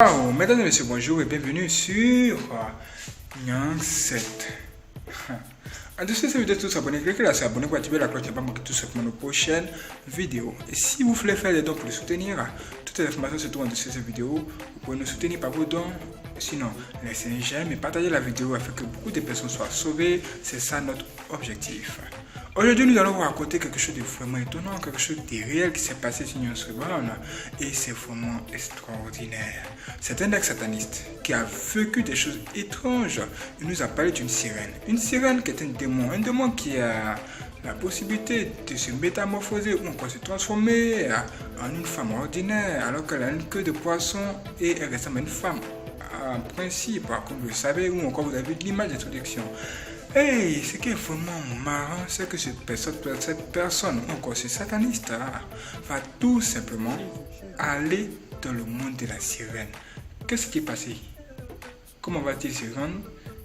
Wow, mesdames et messieurs, bonjour et bienvenue sur Nyang 7. En dessous de cette vidéo, tous abonnés, cliquez là sur abonner pour activer la cloche de pas manquer tout ce que nos prochaines vidéos. Et si vous voulez faire des dons pour le soutenir, toutes les informations se trouvent en dessous de cette vidéo. Vous pouvez nous soutenir par vos dons. Sinon, laissez un j'aime et partagez la vidéo afin que beaucoup de personnes soient sauvées. C'est ça notre objectif. Aujourd'hui, nous allons vous raconter quelque chose de vraiment étonnant, quelque chose de réel qui s'est passé sur Nyang Reborn et c'est vraiment extraordinaire. C'est un ex-sataniste qui a vécu des choses étranges. Il nous a parlé d'une sirène. Une sirène qui est un démon qui a la possibilité de se métamorphoser ou encore se transformer en une femme ordinaire alors qu'elle a une queue de poisson et elle ressemble à une femme en principe, comme vous le savez, ou encore vous avez vu l'image d'introduction. Et ce qui est vraiment marrant, c'est que cette personne, ou encore ce sataniste, va tout simplement aller dans le monde de la sirène. Qu'est-ce qui est passé? Comment va-t-il se rendre?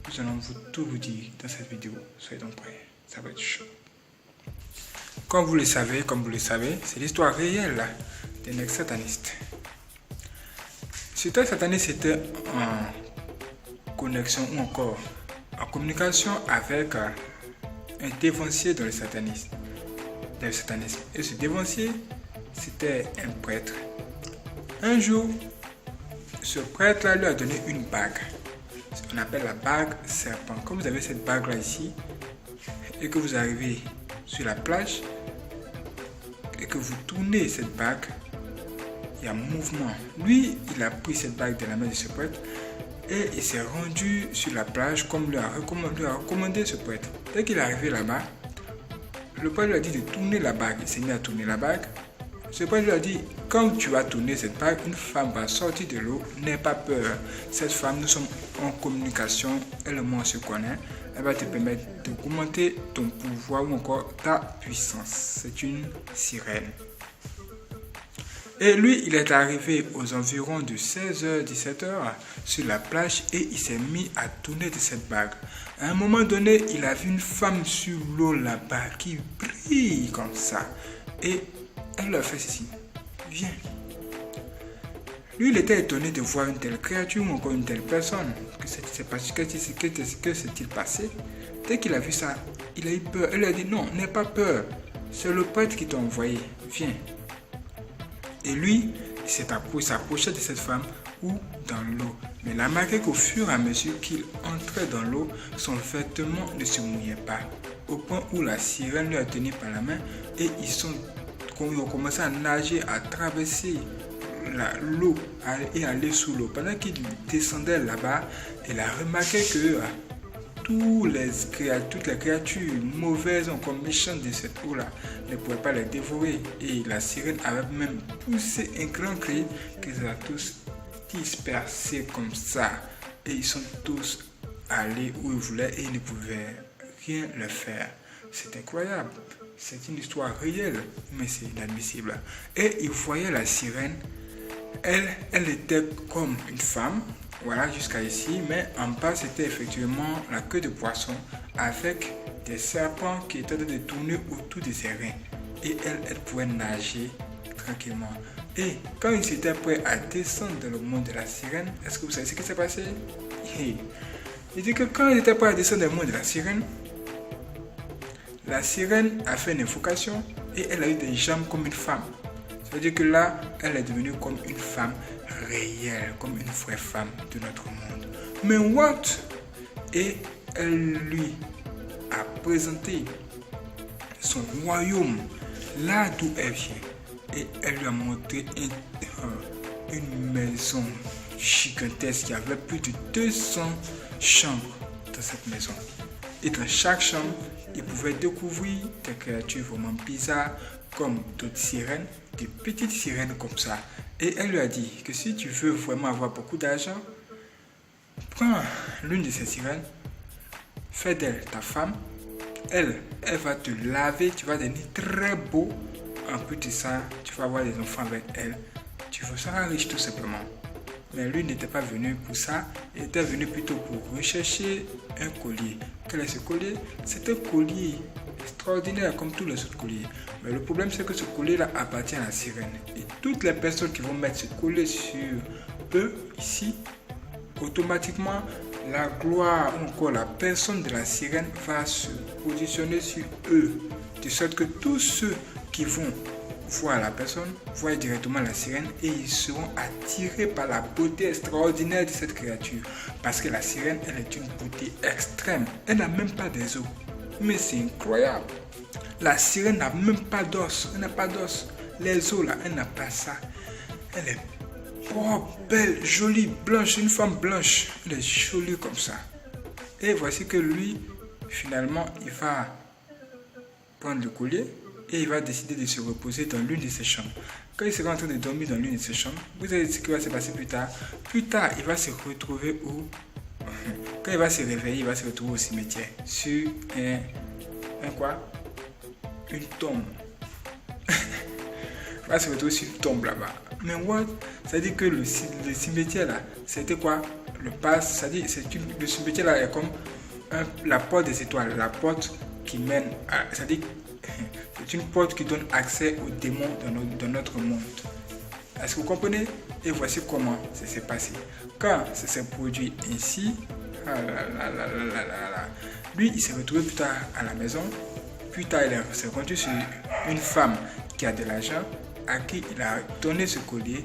Nous allons tout vous dire dans cette vidéo. Soyez donc prêts, ça va être chaud. Comme vous le savez, c'est l'histoire réelle d'un ex-sataniste. Cet ex-sataniste était en connexion ou encore en communication avec un dévancier dans le satanisme. Et ce dévancier, c'était un prêtre. Un jour, ce prêtre-là lui a donné une bague. On appelle la bague serpent. Comme vous avez cette bague-là ici, et que vous arrivez sur la plage, et que vous tournez cette bague, il y a un mouvement. Lui, il a pris cette bague de la main de ce prêtre, et il s'est rendu sur la plage comme lui a recommandé ce prêtre. Dès qu'il est arrivé là-bas, le prêtre lui a dit de tourner la bague. Il s'est mis à tourner la bague. Ce prêtre lui a dit, quand tu vas tourner cette bague, une femme va sortir de l'eau, n'aie pas peur. Cette femme, nous sommes en communication, elle et moi on se connaît. Elle va te permettre d'augmenter ton pouvoir ou encore ta puissance. C'est une sirène. Et lui, il est arrivé aux environs de 16h, 17h sur la plage et il s'est mis à tourner de cette bague. À un moment donné, il a vu une femme sur l'eau là-bas qui brille comme ça. Et elle lui a fait ceci. Viens. Lui, il était étonné de voir une telle créature ou encore une telle personne. Que s'est-il passé? Dès qu'il a vu ça, il a eu peur. Elle lui a dit non, n'aie pas peur. C'est le prêtre qui t'a envoyé. Viens. Et lui, il s'est approché de cette femme ou dans l'eau. Mais il a remarqué qu'au fur et à mesure qu'il entrait dans l'eau, son vêtement ne se mouillait pas. Au point où la sirène lui a tenu par la main et ils ont commencé à nager, à traverser l'eau et aller sous l'eau. Pendant qu'il descendait là-bas, il a remarqué que toutes les créatures mauvaises, encore méchantes de cette eau-là, ne pouvaient pas les dévorer. Et la sirène avait même poussé un grand cri qu'ils ont tous dispersés comme ça. Et ils sont tous allés où ils voulaient et ils ne pouvaient rien leur faire. C'est incroyable. C'est une histoire réelle, mais c'est inadmissible. Et ils voyaient la sirène. Elle était comme une femme. Voilà, jusqu'à ici, mais en bas, c'était effectivement la queue de poisson avec des serpents qui étaient en train de tourner autour de ses reins. Et elle pouvait nager tranquillement. Et quand il s'était prêt à descendre dans le monde de la sirène, est-ce que vous savez ce qui s'est passé? Il dit que quand il était prêt à descendre dans le monde de la sirène a fait une invocation et elle a eu des jambes comme une femme. Ça veut dire que là, elle est devenue comme une femme réelle, comme une vraie femme de notre monde. Mais what? Et elle lui a présenté son royaume, là d'où elle vient. Et elle lui a montré une maison gigantesque qui avait plus de 200 chambres dans cette maison. Et dans chaque chambre, il pouvait découvrir des créatures vraiment bizarres comme d'autres sirènes, des petites sirènes comme ça. Et elle lui a dit que si tu veux vraiment avoir beaucoup d'argent, prends l'une de ces sirènes, fais d'elle ta femme, elle va te laver, tu vas devenir très beau. En plus de ça, tu vas avoir des enfants avec elle. Tu seras riche tout simplement. Mais lui n'était pas venu pour ça, il était venu plutôt pour rechercher un collier. Quel est ce collier? C'est un collier extraordinaire comme tous les autres colliers. Mais le problème c'est que ce collier là appartient à la sirène. Et toutes les personnes qui vont mettre ce collier sur E ici, automatiquement, la gloire ou encore la personne de la sirène va se positionner sur E. De sorte que tous ceux qui vont voir la personne voient directement la sirène et ils seront attirés par la beauté extraordinaire de cette créature. Parce que la sirène, elle est une beauté extrême. Elle n'a même pas des os. Mais c'est incroyable. La sirène n'a même pas d'os. Elle n'a pas d'os. Les os là, elle n'a pas ça. Elle est propre, belle, jolie, blanche. Une femme blanche. Elle est jolie comme ça. Et voici que lui, finalement, il va prendre le collier et il va décider de se reposer dans l'une de ses chambres. Quand il sera en train de dormir dans l'une de ses chambres, vous allez ce qui va se passer plus tard. Plus tard, il va se retrouver où? Quand il va se réveiller, il va se retrouver au cimetière. Sur un quoi? Une tombe. Il va se retrouver sur une tombe là-bas. Mais what? Ça dit que le cimetière là, c'était quoi? Ça dit, le cimetière là est comme la porte des étoiles. La porte qui mène à... Ça dit, c'est une porte qui donne accès aux démons dans notre monde. Est-ce que vous comprenez? Et voici comment ça s'est passé. Quand ça s'est produit ainsi, lui, il s'est retrouvé plus tard à la maison. Plus tard, il s'est rendu sur une femme qui a de l'argent, à qui il a donné ce collier.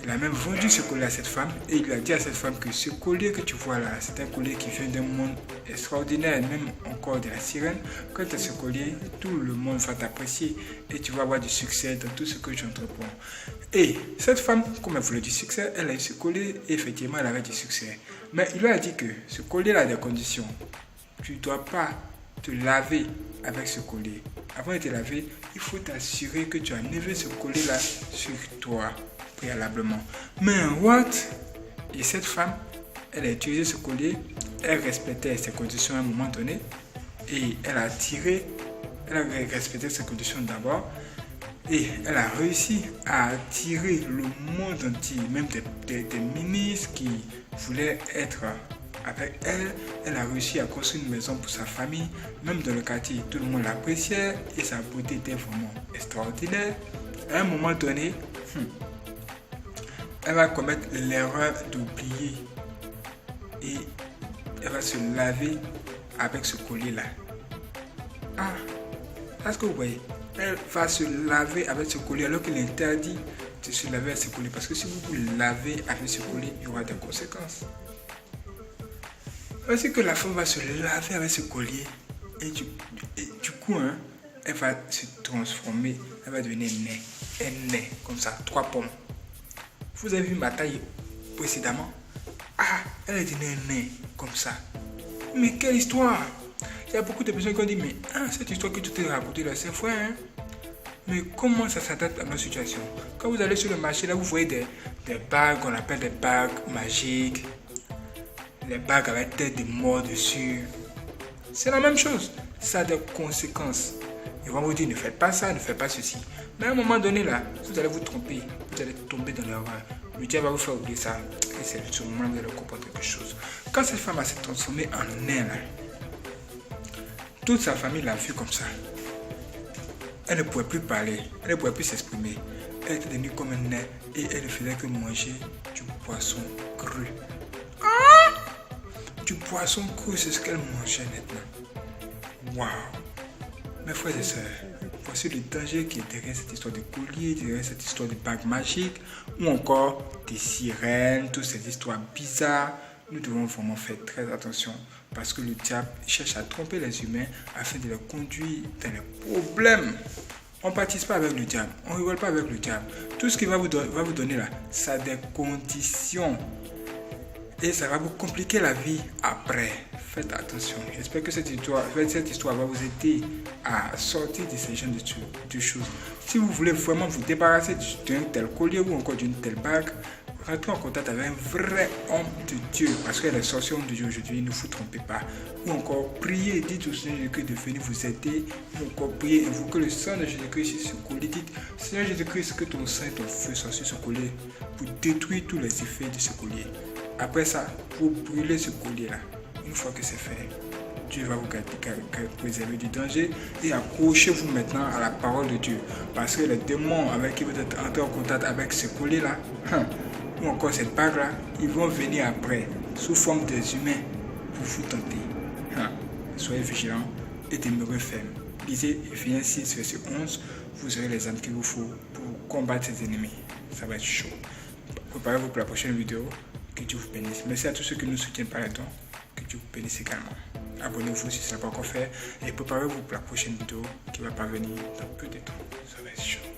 Il a même vendu ce collier à cette femme et il lui a dit à cette femme que ce collier que tu vois là, c'est un collier qui vient d'un monde extraordinaire, même encore de la sirène. Quand tu as ce collier, tout le monde va t'apprécier et tu vas avoir du succès dans tout ce que tu entreprends. Et cette femme, comme elle voulait du succès, elle a eu ce collier et effectivement elle avait du succès. Mais il lui a dit que ce collier là a des conditions. Tu ne dois pas te laver avec ce collier. Avant de te laver, il faut t'assurer que tu as enlevé ce collier là sur toi préalablement. Mais what? Et cette femme, elle a utilisé ce collier, elle respectait ses conditions à un moment donné et elle a respecté ses conditions d'abord et elle a réussi à attirer le monde entier, même des ministres qui voulaient être avec elle. Elle a réussi à construire une maison pour sa famille, même dans le quartier, tout le monde l'appréciait et sa beauté était vraiment extraordinaire. À un moment donné, elle va commettre l'erreur d'oublier et elle va se laver avec ce collier-là. Ah, est-ce que vous voyez? Elle va se laver avec ce collier alors qu'il est interdit de se laver avec ce collier. Parce que si vous vous lavez avec ce collier, il y aura des conséquences. Voici que la femme va se laver avec ce collier et du coup, elle va se transformer, elle va devenir un nez, comme ça, 3 pommes. Vous avez vu ma taille précédemment? Ah, elle est devenue un nez, comme ça. Mais quelle histoire! Il y a beaucoup de personnes qui ont dit, mais cette histoire que tu t'es racontée là, c'est vrai, hein? Mais comment ça s'adapte à notre situation? Quand vous allez sur le marché, là, vous voyez des bagues, on appelle des bagues magiques. Les bagues avec tête de mort dessus. C'est la même chose. Ça a des conséquences. Ils vont vous dire, ne faites pas ça, ne faites pas ceci. Mais à un moment donné, là, vous allez vous tromper. Vous allez tomber dans l'erreur. Le diable va vous faire oublier ça. Et c'est le moment où vous allez comprendre quelque chose. Quand cette femme s'est transformée en nain, là, toute sa famille l'a vue comme ça. Elle ne pouvait plus parler. Elle ne pouvait plus s'exprimer. Elle était devenue comme un nain. Et elle ne faisait que manger du poisson cru. Du poisson cru, c'est ce qu'elle mangeait maintenant. Waouh! Mes frères et sœurs, voici le danger qui est derrière cette histoire de collier, derrière cette histoire de bague magique, ou encore des sirènes, toutes ces histoires bizarres. Nous devons vraiment faire très attention parce que le diable cherche à tromper les humains afin de les conduire dans les problèmes. On ne participe pas avec le diable, on ne rigole pas avec le diable. Tout ce qu'il va vous donner là, ça a des conditions. Et ça va vous compliquer la vie après. Faites attention. J'espère que cette histoire va vous aider à sortir de ces genres de choses. Si vous voulez vraiment vous débarrasser d'un tel collier ou encore d'une telle bague, rentrez en contact avec un vrai homme de Dieu. Parce que les sorciers de Dieu aujourd'hui, ne vous trompez pas. Ou encore priez, dites au Seigneur Jésus-Christ de venir vous aider. Ou encore priez, invoquez le sang de Jésus-Christ sur ce collier. Dites, Seigneur Jésus-Christ, que ton sang et ton feu soient sur ce collier pour détruire tous les effets de ce collier. Après ça, vous brûlez ce collier-là. Une fois que c'est fait, Dieu va vous préserver du danger et accrochez-vous maintenant à la parole de Dieu. Parce que les démons avec qui vous êtes entrés en contact avec ce collier-là, ou encore cette bague-là, ils vont venir après sous forme des humains pour vous tenter. Soyez vigilants et demeurez fermes. Lisez Éphésiens 6, verset 11. Vous aurez les armes qu'il vous faut pour combattre ces ennemis. Ça va être chaud. Préparez-vous pour la prochaine vidéo. Que Dieu vous bénisse. Merci à tous ceux qui nous soutiennent par les dons. Que Dieu vous bénisse également. Abonnez-vous si ce n'est pas encore fait. Et préparez-vous pour la prochaine vidéo qui va parvenir dans peu de temps. Ça va être chaud.